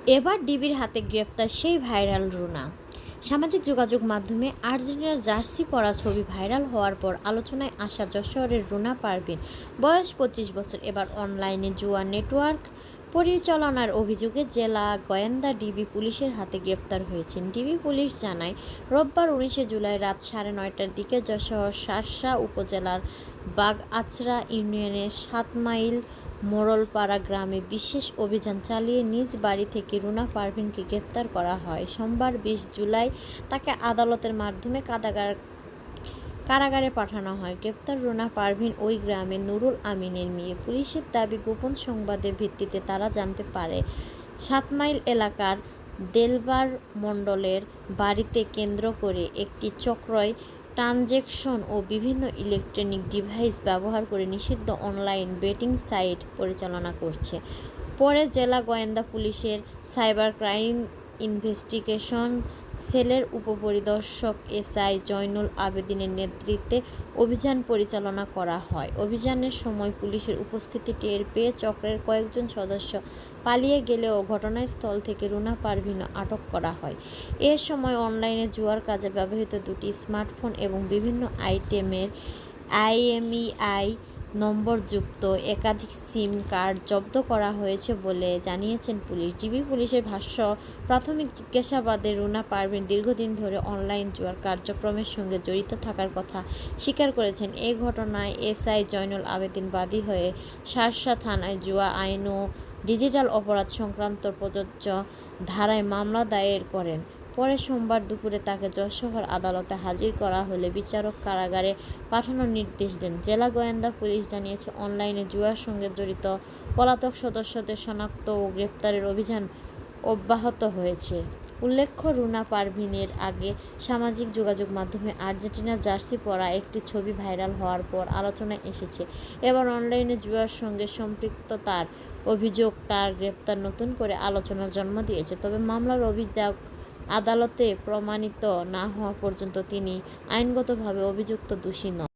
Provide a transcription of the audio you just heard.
এবার ডিবির হাতে গ্রেপ্তার সেই ভাইরাল রুনা। সামাজিক যোগাযোগ মাধ্যমে আর্জেন্টিনার জার্সি পরা ছবি ভাইরাল হওয়ার পর আলোচনায় আসা যশোরের রুনা পারভীন, বয়স ২৫ বছর, এবার অনলাইনে জুয়া নেটওয়ার্ক পরিচালনার অভিযোগে জেলা গোয়েন্দা ডিবি পুলিশের হাতে গ্রেপ্তার হয়েছেন। ডিবি পুলিশ জানায়, রোববার ১৯ জুলাই রাত ৯:৩০টার দিকে যশোর শার্শা উপজেলার বাগআচড়া ইউনিয়নের ৭ মাইল মোড়লপাড়া গ্রামে বিশেষ অভিযান চালিয়ে নিজ বাড়ি থেকে রুনা পারভীনকে গ্রেপ্তার করা হয়। সোমবার ২০ জুলাই তাকে আদালতের মাধ্যমে কারাগারে পাঠানো হয়। গ্রেপ্তার রুনা পারভীন ওই গ্রামে নুরুল আমিনের মেয়ে। পুলিশের দাবি, গোপন সংবাদের ভিত্তিতে তারা জানতে পারে ৭ মাইল এলাকার দেলবার মণ্ডলের বাড়িতে কেন্দ্র করে একটি চক্রই ট্রানজ্যাকশন ও বিভিন্ন ইলেকট্রনিক ডিভাইস ব্যবহার করে নিষিদ্ধ অনলাইন বেটিং সাইট পরিচালনা করছে। পরে জেলা গোয়েন্দা পুলিশের সাইবার ক্রাইম ইনভেস্টিগেশন সেলের উপপরিদর্শক এসআই জয়নুল আবেদিনের নেতৃত্বে অভিযান পরিচালনা করা হয়। অভিযানের সময় পুলিশের উপস্থিতি টের পেয়ে চক্রের কয়েকজন সদস্য পালিয়ে গেলেও ঘটনাস্থল থেকে রুনা পারভীনও আটক করা হয়। এ সময় অনলাইনে জুয়ার কাজে ব্যবহৃত দুটি স্মার্টফোন এবং বিভিন্ন আইটেমের IMEI নম্বরযুক্ত একাধিক সিম কার্ড জব্দ করা হয়েছে বলে জানিয়েছেন পুলিশ। ডিবি পুলিশের ভাষ্য, প্রাথমিক জিজ্ঞাসাবাদে রুনা পারভীন দীর্ঘদিন ধরে অনলাইন জুয়ার কার্যক্রমের সঙ্গে জড়িত থাকার কথা স্বীকার করেছেন। এ ঘটনায় এসআই জয়নুল আবেদিন বাদী হয়ে শার্শা থানায় জুয়া আইন ও ডিজিটাল অপরাধ সংক্রান্ত প্রযোজ্য ধারায় মামলা দায়ের করেন। পরে সোমবার দুপুরে তাকে যশোর আদালতে হাজির করা হলে বিচারক কারাগারে পাঠানোর নির্দেশ দেন। জেলা গোয়েন্দা পুলিশ জানিয়েছে, অনলাইনে জুয়ার সঙ্গে জড়িত পলাতক সদস্যদের শনাক্ত ও গ্রেপ্তারের অভিযান অব্যাহত হয়েছে। উল্লেখ্য, রুনা পারভীনের আগে সামাজিক যোগাযোগ মাধ্যমে আর্জেন্টিনার জার্সি পরা একটি ছবি ভাইরাল হওয়ার পর আলোচনায় এসেছে। এবার অনলাইনে জুয়ার সঙ্গে সম্পৃক্ততার অভিযোগ তার গ্রেপ্তার নতুন করে আলোচনার জন্ম দিয়েছে। তবে মামলার অভিযোগ আদালতে প্রমাণিত না হওয়া পর্যন্ত তিনি আইনগতভাবে অভিযুক্ত দোষী নন।